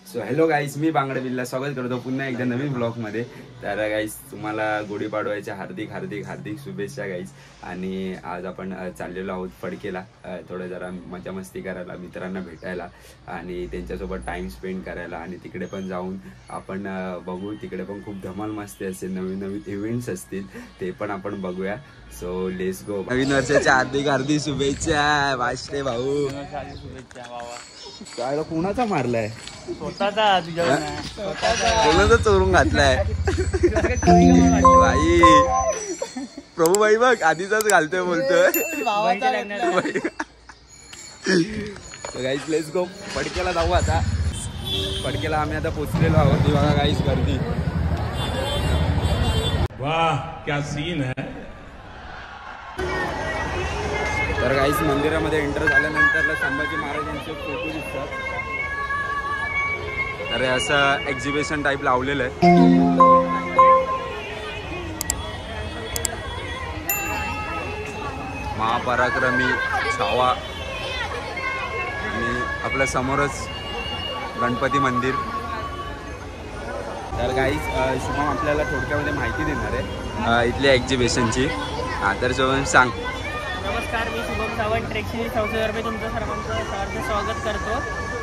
So hello गाईस, मी बांगडे बिल्ला स्वागत करतो पुन्हा एकदा नवीन ब्लॉगमध्ये. तर गाईस तुम्हाला गुढीपाडव्याच्या हार्दिक हार्दिक हार्दिक शुभेच्छा गाईस. आणि आज आपण चाललेलो आहोत फडकेला, थोडं जरा मजा मस्ती करायला, मित्रांना भेटायला आणि त्यांच्यासोबत टाइम स्पेंड करायला. आणि तिकडे पण जाऊन आपण बघू, तिकडे पण खूप धमाल मस्ती असेल, नवीन नवीन इव्हेंट्स असतील, ते पण आपण बघूया. So let's go. नवीन वर्षाच्या हार्दिक हार्दिक शुभेच्छा वाशले भाऊ. शुभेच्छा बाबा. काय कोणाचा मारलाय? स्वतःचा. तुझ्या कोणाचा चोरून घातलाय भाई? प्रभू भाई बघ आधीचाच घालतोय बोलतोय. गाईस लेट्स गो. फडकेला जाऊ आता. फडकेला आम्ही आता पोचलेलो आहोत. बघा गाईस गर्दी. वाह क्या सीन है. तर गाईस मंदिरामध्ये एंटर झाल्यानंतर संभाजी महाराजांचे फोटो दिसतात. तर असं एक्झिबिशन टाईप लावलेलं आहे. महापराक्रमी छावा आणि आपल्या समोरच गणपती मंदिर. तर गाईस शुभम आपल्याला थोडक्यामध्ये माहिती देणार आहे इथल्या एक्झिबिशनची. तर शुभम सांग. नमस्कार, मी शुभम सावंत. ट्रेकशी संस्थेतर्फे तुमचं सर्वांचं स्वागत करतो.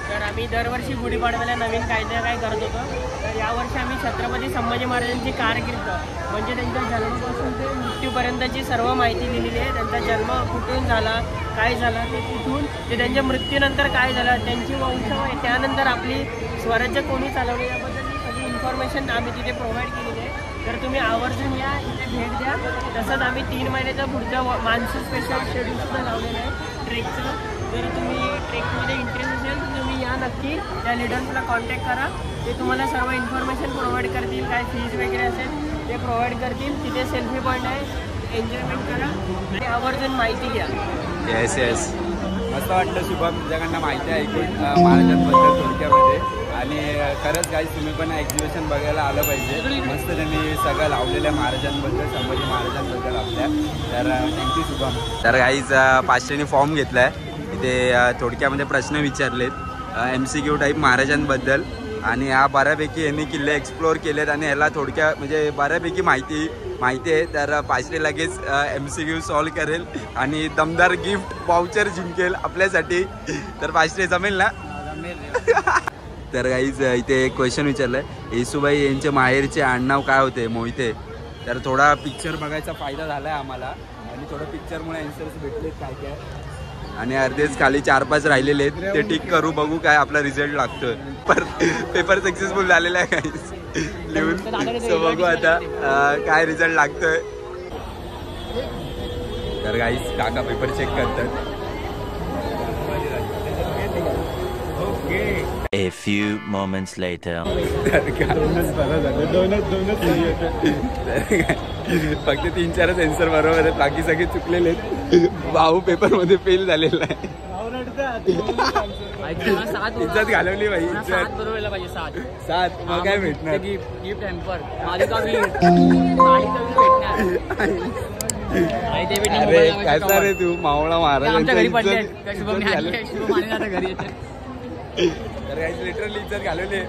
तर आम्ही दरवर्षी गुढीपाडव्याला नवीन काय करत होतो. तर यावर्षी आम्ही छत्रपती संभाजी महाराजांची कारकीर्द म्हणजे त्यांच्या जन्मापासून ते मृत्यूपर्यंतची सर्व माहिती लिहिलेली आहे. त्यांचा जन्म कुठून झाला, काय झाला, ते कुठून ते त्यांच्या मृत्यूनंतर काय झालं, त्यांची वंशावळ, त्यानंतर आपली स्वराज्य कोणी चालवले, याबद्दलची सगळी इन्फॉर्मेशन आम्ही तिथे प्रोव्हाइड केलेली आहे. तर तुम्ही आवर्जून या, इथे भेट द्या. तसंच आम्ही 3 महिन्याचा पुढच्या मान्सून स्पेशल शेड्यूलसुद्धा लावलेलं आहे ट्रेकचं. जर तुम्ही ट्रेकमध्ये इंटरेस्ट असेल तर तुम्ही या नक्की. त्या लिडर्सला कॉन्टॅक्ट करा, ते तुम्हाला सर्व इन्फॉर्मेशन प्रोव्हाइड करतील. काय फीज वगैरे असेल ते प्रोव्हाइड करतील. तिथे सेल्फी पॉईंट आहे, एन्जॉयमेंट करा आणि आवर्जून माहिती घ्या. येस येस, मस्त वाटलं शुभम तुझ्याकडनं माहिती ऐकून महाराजांबद्दल थोडक्यामध्ये. आणि खरंच काही तुम्ही पण एक्झिबिशन बघायला आलं पाहिजे. मस्त त्यांनी सगळं लावलेलं आहे महाराजांबद्दल, संभाजी महाराजांबद्दल आपल्या. तर थँक्यू शुभम. तर काहीच 500नी फॉर्म घेतला आहे. इथे थोडक्यामध्ये प्रश्न विचारलेत MCQ टाईप महाराजांबद्दल. आणि हा बऱ्यापैकी यांनी किल्ले एक्सप्लोअर केलेत आणि ह्याला थोडक्या म्हणजे बऱ्यापैकी माहिती आहे. तर 500 लगेच MCQ सॉल्व करेल आणि दमदार गिफ्ट वाउचर जिंकेल आपल्यासाठी. तर 500 जमेल ना? तर काहीच इथे एक क्वेश्चन विचारलं आहे, येसूबाई यांचे माहेरचे आडनाव काय होते? मोहिते. तर थोडा पिक्चर बघायचा फायदा झाला आहे आम्हाला आणि थोडं पिक्चरमुळे आन्सर्स भेटलेत काय काय. आणि अर्धेच खाली 4-5 राहिलेले आहेत, ते टिक करू, बघू काय आपला रिझल्ट लागतोय. पेपर सक्सेसफुल झालेला आहे काहीच लिहून. सो बघू आता काय रिझल्ट लागतोय. तर काहीच काका पेपर चेक करतात. A few moments later. फक्त 3-4च आन्सर बरोबर आहेत, बाकी सगळे चुकलेले आहेत. भाऊ पेपर मध्ये फेल झालेला आहे. इज्जत घालवली भाई. 7 बरोबर पाहिजे. 7 मग काय भेटणार? गिफ्ट हॅम्पर अरे कसा रे तू मावळा महाराजांच्या घरी पडले. घरी येते. तर काही लिटरली इज्जत घालवली.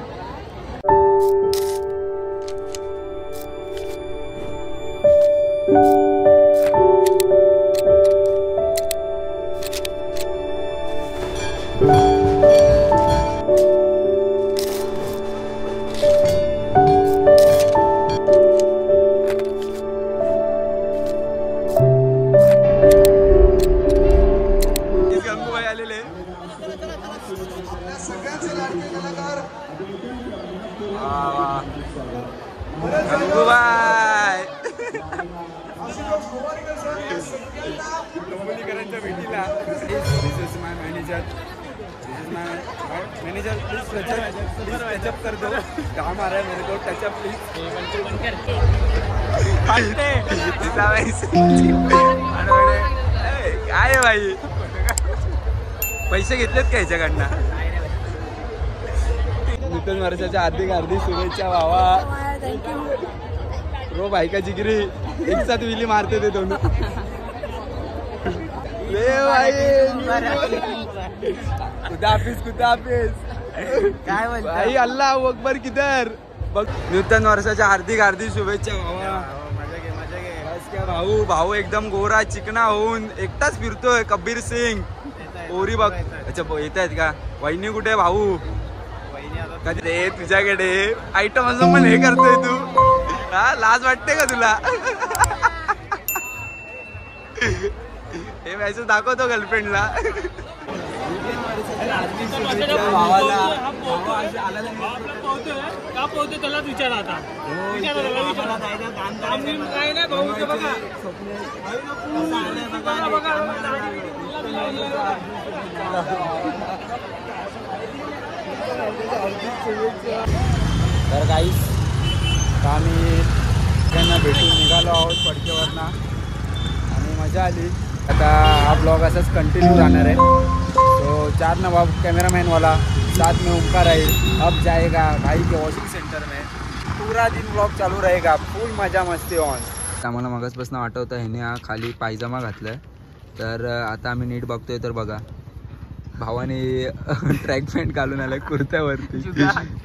गंगूबाई आलेले. गंगूबाई मुंबईकरांच्या भेटीला. This is my manager, this is करना है मैनेजर प्लीज टचअप कर दो काम आ रहा है मेरे को टचअप प्लीज काय भाई पैसे घेतलेत का ह्याच्याकडनं नूतन वर्षाच्या हार्दिक शुभेच्छा भावा रो भाई का जिगरी एक साथ विली मारते थे दोनों भाई खुदाफिज काय भाई अल्लाह अकबर किधर बघ नूतन वर्षाच्या हार्दिक शुभेच्छा भावा बस क्या भाऊ एकदम गोरा चिकना होऊन एकटाच फिरतोय कबीर सिंग पोरी बघ अच्छा येत आहेत का वहिनी कुठे भाऊ कधी रे तुझ्याकडे आयटम असं पण हे करतोय तू हा लाज वाटते का तुला हे मॅसेज दाखवतो गर्लफ्रेंडला का पोहतो त्याला विचार आता काय नाही भाऊ बघा तर गाईस आम्ही त्यांना भेटून निघालो आहोत फडकेवरनं आणि मजा आली आता हा ब्लॉग असाच कंटिन्यू राहणार आहे तो 4 नवाब कैमरामैन वाला साथ में ओमकार है अब जाएगा भाई के वॉशिंग सेंटर में पूरा दिन ब्लॉग चालू रहेगा फुल मजा मस्ती ऑन आम्हाला मगाचपासून आठवतं ह्याने हा खाली पायजामा घातलाय तर आता आम्ही नीट बघतोय तर बघा भावाने ट्रॅक पॅन्ट घालून आलाय कुर्त्यावरती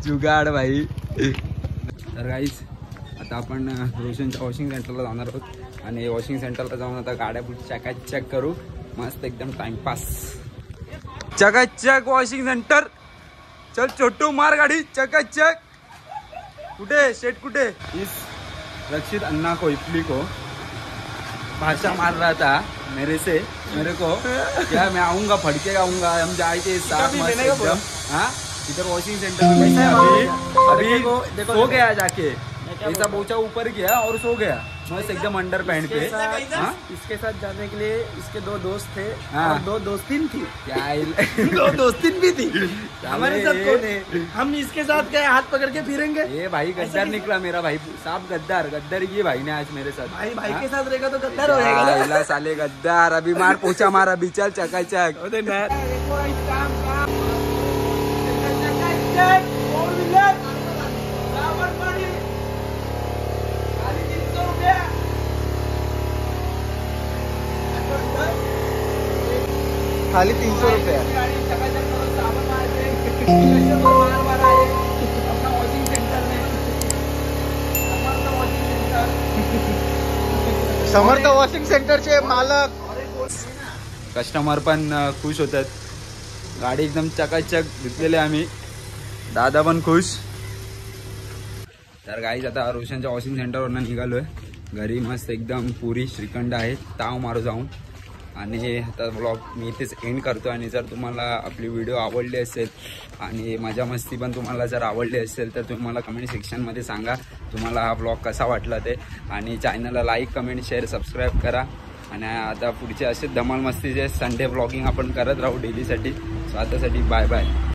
जुगाड भाई तर गाईस आता आपण रोशनच्या वॉशिंग सेंटरला जाणार आहोत आणि वॉशिंग सेंटरला जाऊन आता गाड्या चेक करू मस्त एकदम टाइमपास चकाचक वॉशिंग सेंटर चल छोटू मार गाड़ी चकाचक कुठे शेट कुठे इस रक्षित अन्ना को इफली को भाषा मार रहा था मेरे को क्या मैं आऊंगा फड़के आऊंगा हम जाएंगे साथ मस्त एकदम हाँ इधर वॉशिंग सेंटर में अभी सो गया जाके ऐसा बोचा ऊपर गया और सो गया मस्त एकदम अंडर पैंट पे इसके साथ जाने के लिए इसके 2 दोस्त थे हाँ। और 2 दोस्तिन थी क्या 2 दोस्तिन भी थी हमारे साथ कौन है हम इसके साथ गए हाथ पकड़ के फिरेंगे ये भाई गद्दार निकला मेरा भाई साफ गद्दार की भाई ने आज मेरे साथ भाई के साथ रहेगा तो गद्दार हो जाएगा साले गद्दार अभी मार पोछा मार अभी चल चकाचक खाली 300 रुपये समर्थ वॉशिंग सेंटरचे मालक कस्टमर पण खुश होतात गाडी एकदम चकाचक धुतलेले आम्ही दादा पण खुश तर गाईज आता रोशनच्या वॉशिंग सेंटरवरनं निघालोय घरी मस्त एकदम पुरी श्रीखंड आहे ताव मारू जाऊन आणि आता ब्लॉग मी इथेच एंड करतो आणि जर तुम्हाला आपली व्हिडिओ आवडली असेल आणि मजा मस्ती पण तुम्हाला जर आवडली असेल तर तुम्ही मला कमेंट सेक्शनमध्ये सांगा तुम्हाला हा ब्लॉग कसा वाटला ते आणि चॅनलला लाईक कमेंट शेअर सबस्क्राईब करा आणि आता पुढचे असे धमाल मस्तीचे संडे ब्लॉगिंग आपण करत राहू डेलीसाठी सो आतासाठी बाय बाय